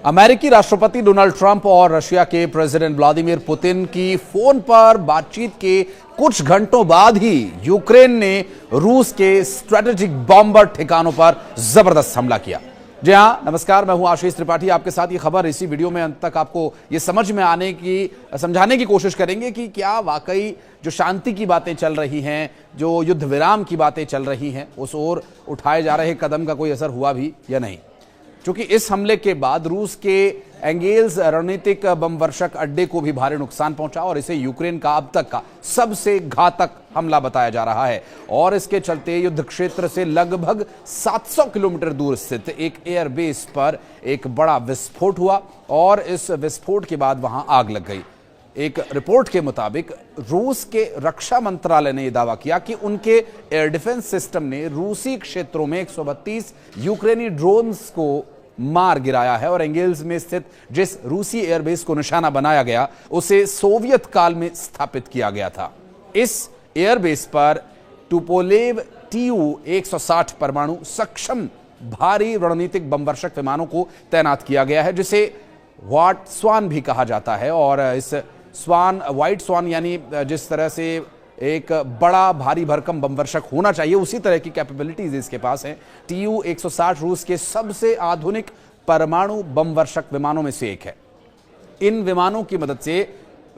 अमेरिकी राष्ट्रपति Donald Trump और रशिया के प्रेसिडेंट व्लादिमीर पुतिन की फोन पर बातचीत के कुछ घंटों बाद ही यूक्रेन ने रूस के स्ट्रेटेजिक बॉम्बर ठिकानों पर जबरदस्त हमला किया। जी हां, नमस्कार, मैं हूं आशीष त्रिपाठी आपके साथ। ये खबर इसी वीडियो में अंत तक आपको ये समझाने की कोशिश करेंगे कि क्या वाकई जो शांति की बातें चल रही हैं, जो युद्ध विराम की बातें चल रही हैं, उस ओर उठाए जा रहे कदम का कोई असर हुआ भी या नहीं। क्योंकि इस हमले के बाद रूस के एंगेल्स रणनीतिक बम वर्षक अड्डे को भी भारी नुकसान पहुंचा और इसे यूक्रेन का अब तक का सबसे घातक हमला बताया जा रहा है। और इसके चलते युद्ध क्षेत्र से लगभग 700 किलोमीटर दूर स्थित एक एयरबेस पर एक बड़ा विस्फोट हुआ और इस विस्फोट के बाद वहां आग लग गई। एक रिपोर्ट के मुताबिक रूस के रक्षा मंत्रालय ने यह दावा किया कि उनके एयर डिफेंस सिस्टम ने रूसी क्षेत्रों में 132 यूक्रेनी ड्रोन्स को मार गिराया है और एंगेल्स में स्थित जिस रूसी एयरबेस को निशाना बनाया गया उसे सोवियत काल में स्थापित किया गया था। इस एयरबेस पर टुपोलेव Tu-160 परमाणु सक्षम भारी रणनीतिक बमवर्षक विमानों को तैनात किया गया है, जिसे व्हाइट स्वान भी कहा जाता है। और इस व्हाइट स्वान यानी जिस तरह से एक बड़ा भारी भरकम बमवर्षक होना चाहिए, उसी तरह की कैपेबिलिटीज इसके पास है। Tu-160 रूस के सबसे आधुनिक परमाणु बमवर्षक विमानों में से एक है। इन विमानों की मदद से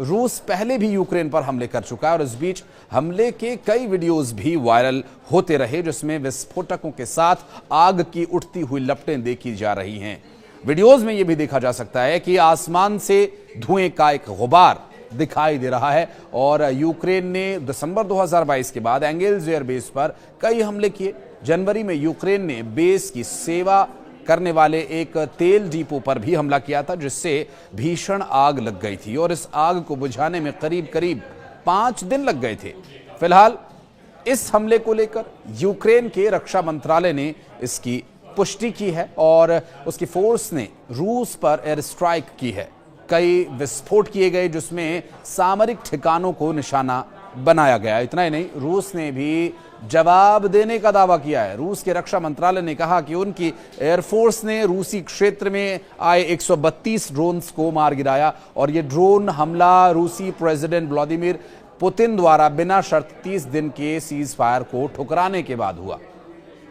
रूस पहले भी यूक्रेन पर हमले कर चुका है और इस बीच हमले के कई वीडियोस भी वायरल होते रहे, जिसमें विस्फोटकों के साथ आग की उठती हुई लपटें देखी जा रही हैं। वीडियोस में यह भी देखा जा सकता है कि आसमान से धुएं का एक गुबार दिखाई दे रहा है और यूक्रेन ने दिसंबर 2022 के बाद एंगेल्स एयरबेस पर कई हमले किए। जनवरी में यूक्रेन ने बेस की सेवा करने वाले एक तेल डिपो पर भी हमला किया था, जिससे भीषण आग लग गई थी और इस आग को बुझाने में करीब 5 दिन लग गए थे। फिलहाल इस हमले को लेकर यूक्रेन के रक्षा मंत्रालय ने इसकी पुष्टि की है और उसकी फोर्स ने रूस पर एयर स्ट्राइक की है। कई विस्फोट किए गए जिसमें सामरिक ठिकानों को निशाना बनाया गया। इतना ही नहीं, रूस ने भी जवाब देने का दावा किया है। रूस के रक्षा मंत्रालय ने कहा कि उनकी एयरफोर्स ने रूसी क्षेत्र में आए 132 ड्रोन्स को मार गिराया और यह ड्रोन हमला रूसी प्रेसिडेंट व्लादिमीर पुतिन द्वारा बिना शर्त 30 दिन के सीज फायर को ठुकराने के बाद हुआ।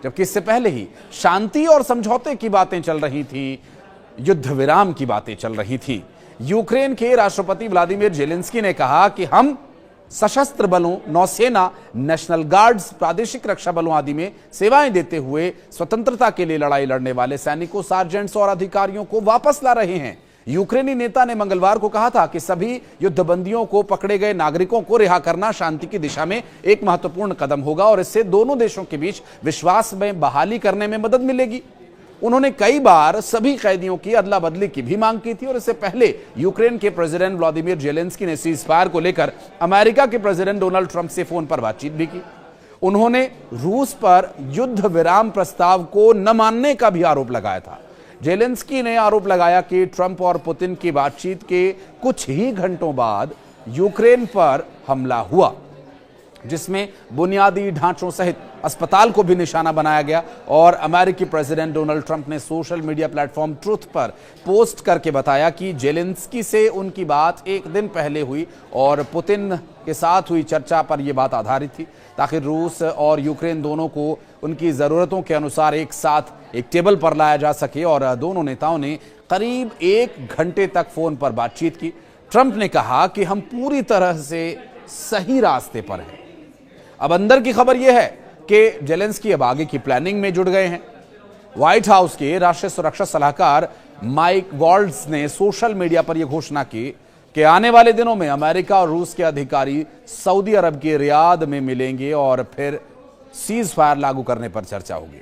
जबकि इससे पहले ही शांति और समझौते की बातें चल रही थी, युद्ध विराम की बातें चल रही थी। यूक्रेन के राष्ट्रपति व्लादिमीर जेलेंस्की ने कहा कि हम सशस्त्र बलों, नौसेना, नेशनल गार्ड्स, प्रादेशिक रक्षा बलों आदि में सेवाएं देते हुए स्वतंत्रता के लिए लड़ाई लड़ने वाले सैनिकों, सार्जेंट्स और अधिकारियों को वापस ला रहे हैं। यूक्रेनी नेता ने मंगलवार को कहा था कि सभी युद्धबंदियों को, पकड़े गए नागरिकों को रिहा करना शांति की दिशा में एक महत्वपूर्ण कदम होगा और इससे दोनों देशों के बीच विश्वास में बहाली करने में मदद मिलेगी। उन्होंने कई बार सभी कैदियों की अदला बदली की भी मांग की थी और इससे पहले यूक्रेन के प्रेसिडेंट व्लादिमीर जेलेंस्की ने सीज फायर को लेकर अमेरिका के प्रेसिडेंट डोनाल्ड ट्रंप से फोन पर बातचीत भी की। उन्होंने रूस पर युद्ध विराम प्रस्ताव को न मानने का भी आरोप लगाया था। जेलेंस्की ने आरोप लगाया कि ट्रंप और पुतिन की बातचीत के कुछ ही घंटों बाद यूक्रेन पर हमला हुआ, जिसमें बुनियादी ढांचों सहित अस्पताल को भी निशाना बनाया गया। और अमेरिकी प्रेसिडेंट डोनाल्ड ट्रंप ने सोशल मीडिया प्लेटफॉर्म ट्रुथ पर पोस्ट करके बताया कि जेलेंस्की से उनकी बात एक दिन पहले हुई और पुतिन के साथ हुई चर्चा पर यह बात आधारित थी, ताकि रूस और यूक्रेन दोनों को उनकी जरूरतों के अनुसार एक साथ एक टेबल पर लाया जा सके। और दोनों नेताओं ने करीब 1 घंटे तक फोन पर बातचीत की। ट्रंप ने कहा कि हम पूरी तरह से सही रास्ते पर हैं। अब अंदर की खबर यह है कि जेलेंस्की अब आगे की प्लानिंग में जुट गए हैं। व्हाइट हाउस के राष्ट्रीय सुरक्षा सलाहकार माइक वॉल्ट्ज ने सोशल मीडिया पर यह घोषणा की कि आने वाले दिनों में अमेरिका और रूस के अधिकारी सऊदी अरब के रियाद में मिलेंगे और फिर सीज फायर लागू करने पर चर्चा होगी।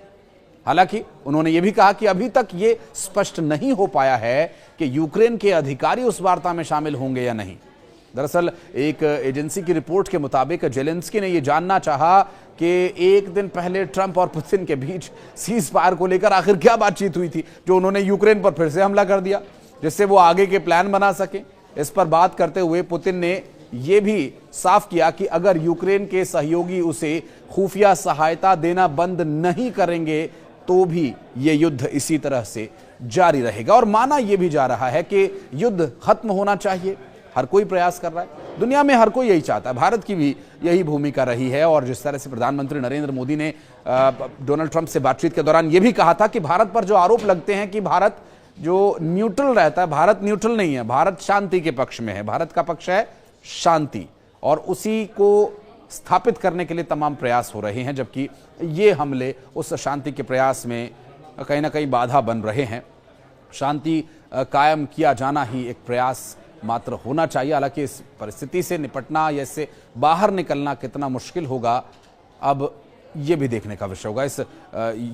हालांकि उन्होंने यह भी कहा कि अभी तक यह स्पष्ट नहीं हो पाया है कि यूक्रेन के अधिकारी उस वार्ता में शामिल होंगे या नहीं। दरअसल एक एजेंसी की रिपोर्ट के मुताबिक जेलेंस्की ने यह जानना चाहा कि एक दिन पहले ट्रंप और पुतिन के बीच सीज फायर को लेकर आखिर क्या बातचीत हुई थी, जो उन्होंने यूक्रेन पर फिर से हमला कर दिया, जिससे वो आगे के प्लान बना सके। इस पर बात करते हुए पुतिन ने यह भी साफ किया कि अगर यूक्रेन के सहयोगी उसे खुफिया सहायता देना बंद नहीं करेंगे तो भी यह युद्ध इसी तरह से जारी रहेगा। और माना यह भी जा रहा है कि युद्ध खत्म होना चाहिए, हर कोई प्रयास कर रहा है, दुनिया में हर कोई यही चाहता है, भारत की भी यही भूमिका रही है। और जिस तरह से प्रधानमंत्री नरेंद्र मोदी ने डोनाल्ड ट्रंप से बातचीत के दौरान यह भी कहा था कि भारत पर जो आरोप लगते हैं कि भारत जो न्यूट्रल रहता है, भारत न्यूट्रल नहीं है, भारत शांति के पक्ष में है, भारत का पक्ष है शांति, और उसी को स्थापित करने के लिए तमाम प्रयास हो रहे हैं, जबकि ये हमले उस शांति के प्रयास में कहीं ना कहीं बाधा बन रहे हैं। शांति कायम किया जाना ही एक प्रयास मात्र होना चाहिए। हालांकि इस परिस्थिति से निपटना या इससे बाहर निकलना कितना मुश्किल होगा, अब ये भी देखने का विषय होगा। इस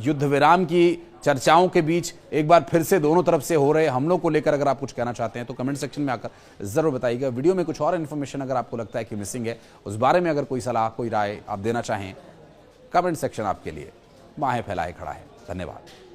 युद्ध विराम की चर्चाओं के बीच एक बार फिर से दोनों तरफ से हो रहे हमलों को लेकर अगर आप कुछ कहना चाहते हैं तो कमेंट सेक्शन में आकर जरूर बताइएगा। वीडियो में कुछ और इन्फॉर्मेशन अगर आपको लगता है कि मिसिंग है, उस बारे में अगर कोई सलाह, कोई राय आप देना चाहें, कमेंट सेक्शन आपके लिए बाहें फैलाए खड़ा है। धन्यवाद।